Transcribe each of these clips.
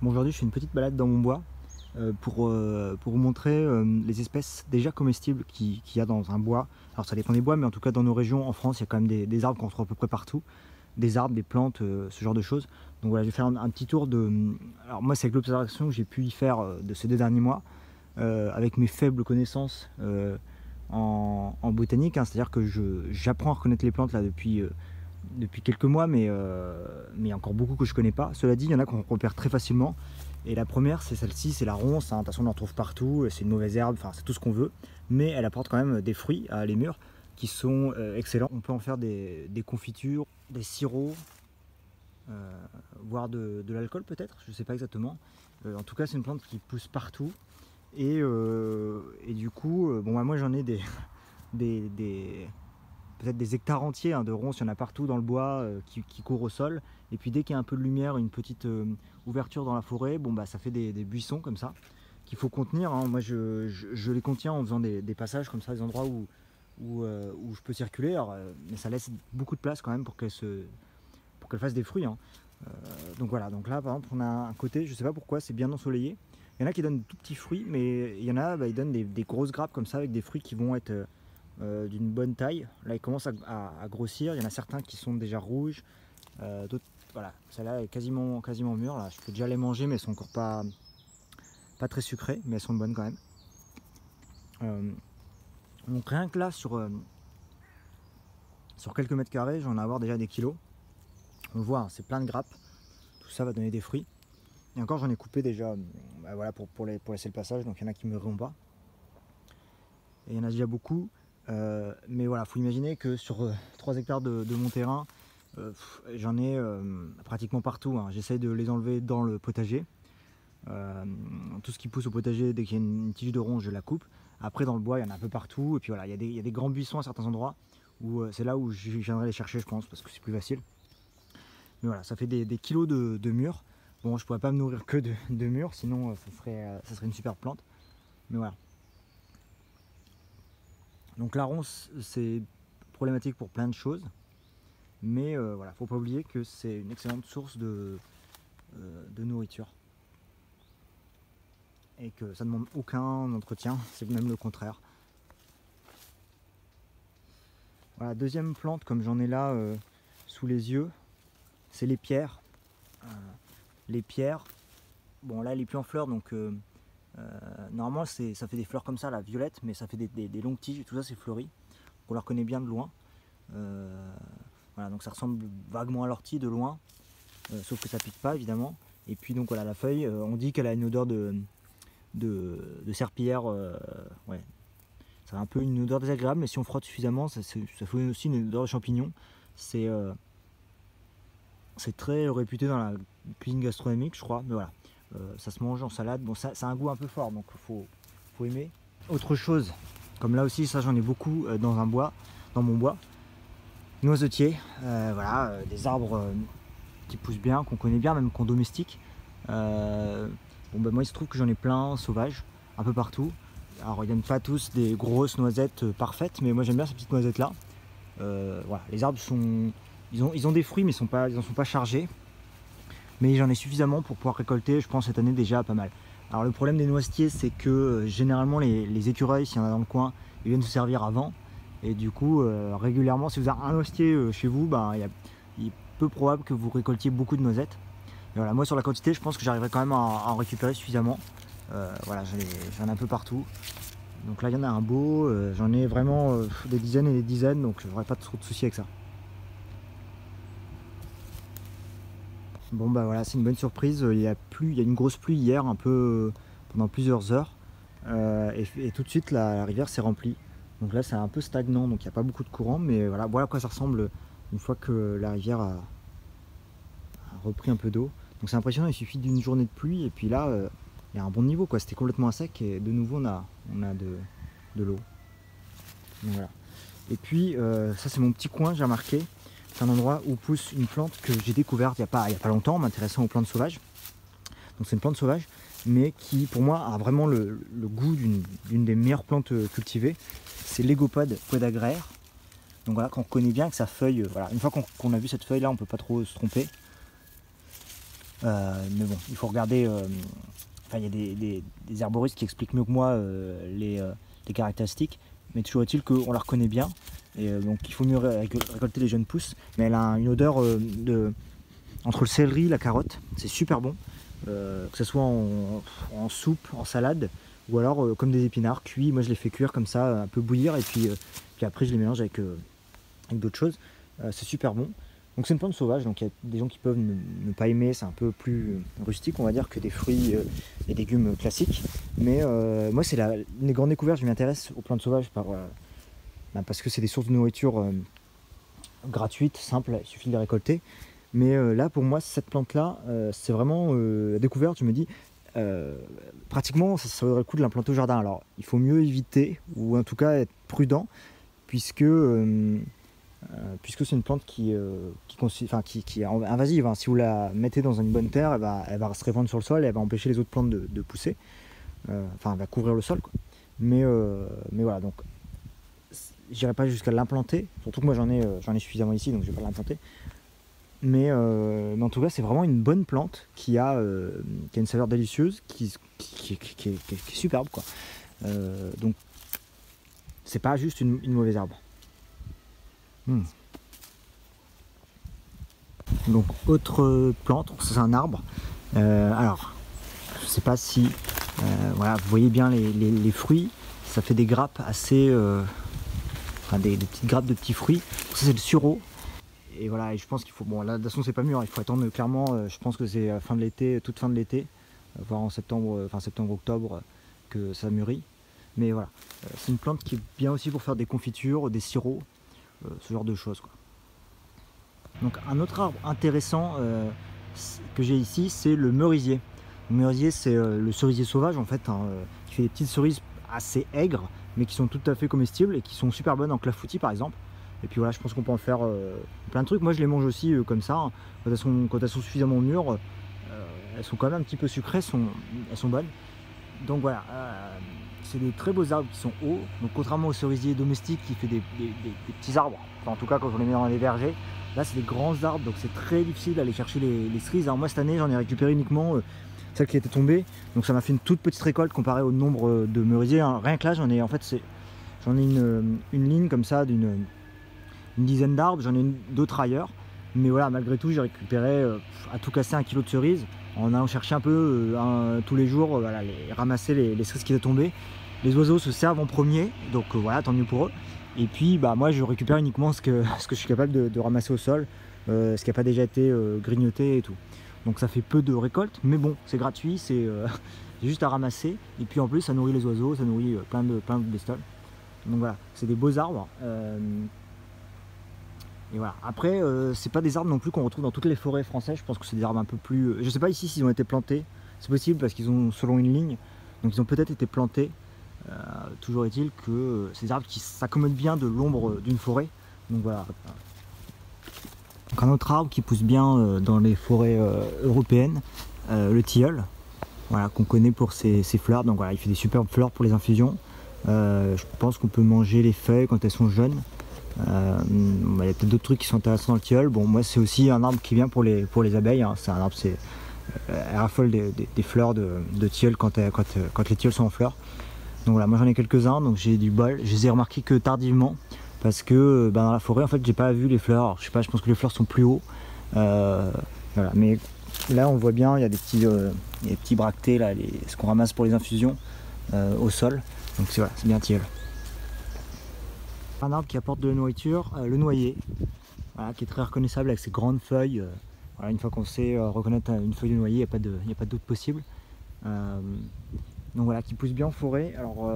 Bon, aujourd'hui je fais une petite balade dans mon bois pour vous montrer les espèces déjà comestibles qu'il y a dans un bois. Alors ça dépend des bois, mais en tout cas dans nos régions, en France, il y a quand même des arbres qu'on trouve à peu près partout. Des arbres, des plantes, ce genre de choses. Donc voilà, je vais faire un petit tour de... Alors moi c'est avec l'observation que j'ai pu y faire de ces 2 derniers mois, avec mes faibles connaissances en botanique, hein. C'est-à-dire que j'apprends à reconnaître les plantes là depuis quelques mois, mais il y a encore beaucoup que je connais pas. Cela dit, il y en a qu'on repère très facilement. Et la première, c'est celle-ci, c'est la ronce, hein. De toute façon, on en trouve partout, c'est une mauvaise herbe, enfin, c'est tout ce qu'on veut. Mais elle apporte quand même des fruits à les mûrs qui sont excellents. On peut en faire des confitures, des sirops, voire de l'alcool peut-être, je ne sais pas exactement. En tout cas, c'est une plante qui pousse partout. Et du coup, bon, moi j'en ai peut-être des hectares entiers, hein, de ronces, il y en a partout dans le bois qui courent au sol. Et puis dès qu'il y a un peu de lumière, une petite ouverture dans la forêt, bon, bah, ça fait des buissons comme ça qu'il faut contenir, hein. Moi je les contiens en faisant des passages comme ça, des endroits où je peux circuler. Alors, mais ça laisse beaucoup de place quand même pour qu'elle fasse des fruits, hein. Donc voilà, donc là par exemple on a un côté, je sais pas pourquoi, c'est bien ensoleillé. Il y en a qui donnent de tout petits fruits, mais il y en a, bah, ils donnent des grosses grappes comme ça avec des fruits qui vont être d'une bonne taille. Là ils commencent à grossir, il y en a certains qui sont déjà rouges, d'autres, voilà, celle-là est quasiment mûre, là je peux déjà les manger, mais elles sont encore pas très sucrées, mais elles sont bonnes quand même. Donc rien que là sur quelques mètres carrés, j'en ai avoir déjà des kilos. On le voit, hein, c'est plein de grappes, tout ça va donner des fruits. Et encore j'en ai coupé déjà, bah, voilà, pour laisser le passage, donc il y en a qui ne mourront pas. Et il y en a déjà beaucoup. Mais voilà, il faut imaginer que sur 3 hectares de mon terrain, j'en ai pratiquement partout, hein. J'essaye de les enlever dans le potager. Tout ce qui pousse au potager, dès qu'il y a une tige de ronce, je la coupe. Après dans le bois, il y en a un peu partout. Et puis voilà, il y a des grands buissons à certains endroits où c'est là où je viendrai les chercher, je pense, parce que c'est plus facile. Mais voilà, ça fait des kilos de mûres. Bon, je pourrais pas me nourrir que de mûres, sinon ça serait une super plante. Mais voilà. Donc la ronce, c'est problématique pour plein de choses, mais voilà, faut pas oublier que c'est une excellente source de nourriture et que ça ne demande aucun entretien, c'est même le contraire. Voilà, deuxième plante comme j'en ai là sous les yeux, c'est les pierres. Les pierres, bon là elle est plus en fleurs, donc normalement ça fait des fleurs comme ça, la violette, mais ça fait des longues tiges et tout ça c'est fleuri. On la reconnaît bien de loin. Voilà, donc ça ressemble vaguement à l'ortie de loin, sauf que ça pique pas évidemment. Et puis donc voilà, la feuille, on dit qu'elle a une odeur de serpillière, ouais. Ça a un peu une odeur désagréable, mais si on frotte suffisamment, ça fait aussi une odeur de champignon. C'est très réputé dans la cuisine gastronomique, je crois, mais voilà. Ça se mange en salade, bon ça a un goût un peu fort, donc faut aimer. Autre chose, comme là aussi, ça j'en ai beaucoup dans mon bois. Noisetiers, voilà, des arbres qui poussent bien, qu'on connaît bien, même qu'on domestique. Bon, bah, moi il se trouve que j'en ai plein sauvages, un peu partout. Alors ils donnent pas tous des grosses noisettes parfaites, mais moi j'aime bien ces petites noisettes là. Voilà, les arbres ils ont des fruits, mais ils en sont pas chargés. Mais j'en ai suffisamment pour pouvoir récolter, je pense cette année déjà pas mal. Alors le problème des noisetiers, c'est que généralement les écureuils, s'il y en a dans le coin, ils viennent se servir avant. Et du coup, régulièrement, si vous avez un noisetier chez vous, ben, il est peu probable que vous récoltiez beaucoup de noisettes. Et voilà, moi sur la quantité, je pense que j'arriverai quand même à en récupérer suffisamment. Voilà, j'en ai un peu partout. Donc là, il y en a un beau, j'en ai vraiment des dizaines et des dizaines, donc je n'aurai pas trop de soucis avec ça. Bon bah voilà, c'est une bonne surprise. Il y a une grosse pluie hier, un peu pendant plusieurs heures, et tout de suite la rivière s'est remplie. Donc là c'est un peu stagnant, donc il n'y a pas beaucoup de courant, mais voilà à quoi ça ressemble une fois que la rivière a repris un peu d'eau. Donc c'est impressionnant, il suffit d'une journée de pluie et puis là il y a un bon niveau, quoi. C'était complètement à sec et de nouveau on a de l'eau. Voilà. Et puis ça c'est mon petit coin, j'ai remarqué. C'est un endroit où pousse une plante que j'ai découverte il n'y a pas longtemps en m'intéressant aux plantes sauvages. Donc c'est une plante sauvage, mais qui pour moi a vraiment le goût d'une des meilleures plantes cultivées. C'est l'Aegopode podagraire. Donc voilà, qu'on reconnaît bien que sa feuille, voilà, une fois qu'on a vu cette feuille là, on ne peut pas trop se tromper. Mais bon, il faut regarder. Enfin, il y a des herboristes qui expliquent mieux que moi les caractéristiques, mais toujours est-il qu'on la reconnaît bien. Et donc il faut mieux récolter les jeunes pousses. Mais elle a une odeur entre le céleri, la carotte, c'est super bon. Que ce soit en soupe, en salade, ou alors comme des épinards cuits. Moi je les fais cuire comme ça, un peu bouillir, et puis après je les mélange avec d'autres choses. C'est super bon. Donc c'est une plante sauvage, donc il y a des gens qui peuvent ne pas aimer, c'est un peu plus rustique on va dire que des fruits et légumes classiques. Mais moi c'est une des grandes découvertes, je m'intéresse aux plantes sauvages parce que c'est des sources de nourriture gratuites, simples, il suffit de les récolter. Mais là pour moi cette plante là, c'est vraiment la découverte, je me dis pratiquement ça vaudrait le coup de l'implanter au jardin. Alors il faut mieux éviter, ou en tout cas être prudent, puisque c'est une plante qui est invasive. Hein. Si vous la mettez dans une bonne terre, elle va se répandre sur le sol et elle va empêcher les autres plantes de pousser. Elle va couvrir le sol, quoi. Mais voilà, donc j'irai pas jusqu'à l'implanter, surtout que moi j'en ai suffisamment ici, donc je vais pas l'implanter. Mais en tout cas, c'est vraiment une bonne plante qui a une saveur délicieuse, qui est superbe, quoi. Donc c'est pas juste une mauvaise herbe. Donc autre plante, c'est un arbre. Alors je sais pas si voilà, vous voyez bien les fruits, ça fait des grappes assez des petites grappes de petits fruits. Ça c'est le sureau. Et voilà, et je pense qu'il faut, bon là de toute façon c'est pas mûr, il faut attendre clairement, je pense que c'est fin de l'été, toute fin de l'été, voire en septembre, octobre, que ça mûrit. Mais voilà, c'est une plante qui est bien aussi pour faire des confitures, des sirops, ce genre de choses, quoi. Donc un autre arbre intéressant que j'ai ici, c'est le merisier. Le merisier, c'est le cerisier sauvage en fait, hein, qui fait des petites cerises assez aigres, mais qui sont tout à fait comestibles et qui sont super bonnes en clafoutis par exemple. Et puis voilà, je pense qu'on peut en faire plein de trucs. Moi je les mange aussi comme ça, hein. Quand elles sont suffisamment mûres, elles sont quand même un petit peu sucrées, elles sont bonnes. Donc voilà, c'est des très beaux arbres qui sont hauts. Donc contrairement au cerisier domestique qui fait des petits arbres, enfin, en tout cas quand on les met dans les vergers, là c'est des grands arbres, donc c'est très difficile d'aller chercher les cerises. Alors moi cette année j'en ai récupéré uniquement celle qui était tombée, donc ça m'a fait une toute petite récolte comparée au nombre de merisiers, hein. Rien que là j'en ai une ligne comme ça d'une dizaine d'arbres, j'en ai d'autres ailleurs. Mais voilà, malgré tout j'ai récupéré à tout casser 1 kilo de cerises en allant chercher un peu tous les jours, voilà, ramasser les cerises qui étaient tombées. Les oiseaux se servent en premier, donc voilà, tant mieux pour eux. Et puis moi je récupère uniquement ce que je suis capable de ramasser au sol, ce qui n'a pas déjà été grignoté et tout. Donc ça fait peu de récolte, mais bon, c'est gratuit, c'est juste à ramasser. Et puis en plus ça nourrit les oiseaux, ça nourrit plein de bestioles. Donc voilà, c'est des beaux arbres. Et voilà. Après, c'est pas des arbres non plus qu'on retrouve dans toutes les forêts françaises. Je pense que c'est des arbres un peu plus. Je sais pas ici s'ils ont été plantés. C'est possible parce qu'ils ont selon une ligne. Donc ils ont peut-être été plantés. Toujours est-il que ces arbres qui s'accommodent bien de l'ombre d'une forêt. Donc voilà. Donc un autre arbre qui pousse bien dans les forêts européennes, le tilleul. Voilà, qu'on connaît pour ses fleurs. Donc voilà, il fait des superbes fleurs pour les infusions. Je pense qu'on peut manger les feuilles quand elles sont jeunes. Il y a peut-être d'autres trucs qui sont intéressants dans le tilleul. Bon, moi c'est aussi un arbre qui vient pour les abeilles, hein. C'est un arbre, elle raffole des fleurs de tilleul quand les tilleuls sont en fleurs. Donc voilà, moi j'en ai quelques-uns, donc j'ai du bol. Je les ai remarqués que tardivement parce que dans la forêt en fait j'ai pas vu les fleurs. Alors, je sais pas, je pense que les fleurs sont plus hauts. Voilà, mais là on voit bien, il y a des petits bractées là, ce qu'on ramasse pour les infusions au sol. Donc voilà, c'est bien tilleul. Un arbre qui apporte de la nourriture, le noyer, voilà, qui est très reconnaissable avec ses grandes feuilles. Voilà, une fois qu'on sait reconnaître une feuille de noyer, il n'y a pas d'autre possible. Donc voilà, qui pousse bien en forêt. Alors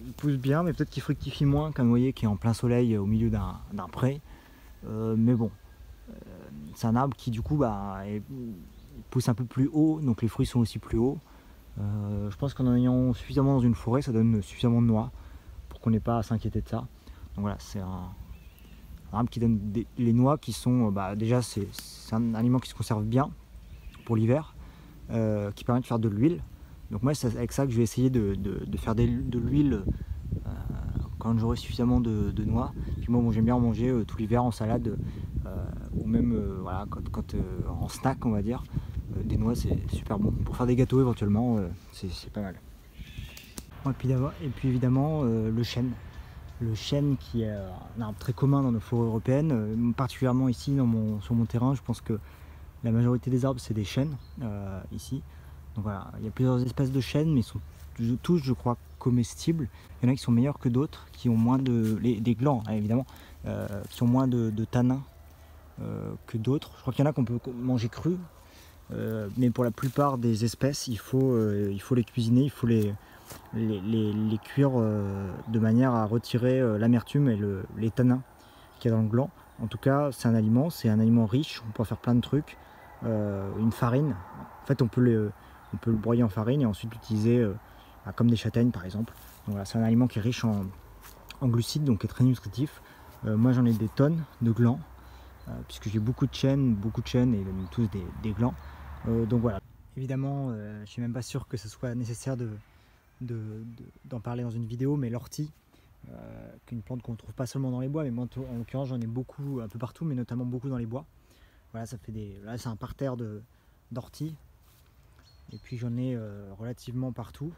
il pousse bien, mais peut-être qu'il fructifie moins qu'un noyer qui est en plein soleil au milieu d'un pré. Mais bon, c'est un arbre qui du coup pousse un peu plus haut, donc les fruits sont aussi plus hauts. Je pense qu'en en ayant suffisamment dans une forêt, ça donne suffisamment de noix. On n'est pas à s'inquiéter de ça. Donc voilà, c'est un arbre qui donne les noix qui sont déjà c'est un aliment qui se conserve bien pour l'hiver, qui permet de faire de l'huile. Donc moi c'est avec ça que je vais essayer de faire de l'huile quand j'aurai suffisamment de noix. Puis moi bon, j'aime bien en manger tout l'hiver en salade ou même voilà, quand en snack on va dire, des noix c'est super bon. Pour faire des gâteaux éventuellement, c'est pas mal. Et puis évidemment le chêne. Le chêne qui est un arbre très commun dans nos forêts européennes, particulièrement ici sur mon terrain. Je pense que la majorité des arbres c'est des chênes ici. Donc voilà, il y a plusieurs espèces de chênes, mais ils sont tous, je crois, comestibles. Il y en a qui sont meilleurs que d'autres, qui ont moins des glands hein, évidemment, qui ont moins de tanins que d'autres. Je crois qu'il y en a qu'on peut manger cru, mais pour la plupart des espèces, il faut les cuisiner, il faut les cuire de manière à retirer l'amertume et les tanins qu'il y a dans le gland. En tout cas, c'est un aliment riche, on peut en faire plein de trucs. Une farine, en fait on peut le broyer en farine et ensuite l'utiliser comme des châtaignes par exemple. Donc voilà, c'est un aliment qui est riche en glucides, donc qui est très nutritif. Moi j'en ai des tonnes de glands, puisque j'ai beaucoup de chênes et tous des glands. Donc voilà, évidemment je suis même pas sûr que ce soit nécessaire d'en parler dans une vidéo, mais l'ortie, qu'une plante qu'on ne trouve pas seulement dans les bois, mais moi en l'occurrence j'en ai beaucoup un peu partout, mais notamment beaucoup dans les bois. Voilà, ça fait là c'est un parterre d'ortie, et puis j'en ai relativement partout.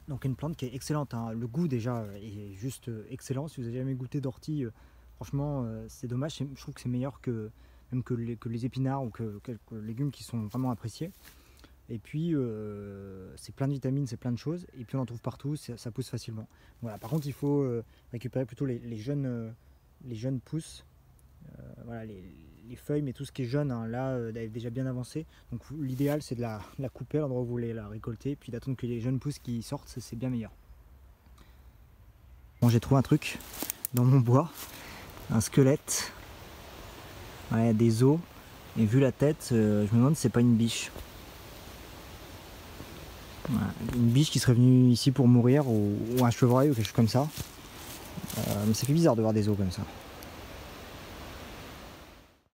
Donc une plante qui est excellente, hein. Le goût déjà est juste excellent. Si vous n'avez jamais goûté d'ortie, franchement c'est dommage, je trouve que c'est meilleur même que les épinards ou que quelques légumes qui sont vraiment appréciés. Et puis c'est plein de vitamines, c'est plein de choses, et puis on en trouve partout, ça pousse facilement. Voilà. Par contre il faut récupérer plutôt les jeunes pousses, voilà, les feuilles, mais tout ce qui est jeune, hein, là est déjà bien avancé. Donc l'idéal c'est de la couper à l'endroit où vous voulez la récolter, puis d'attendre que les jeunes pousses qui sortent, c'est bien meilleur. Bon, j'ai trouvé un truc dans mon bois, un squelette, ouais, des os, et vu la tête, je me demande si c'est pas une biche. Une biche qui serait venue ici pour mourir, ou un chevreuil ou quelque chose comme ça. Mais ça fait bizarre de voir des os comme ça.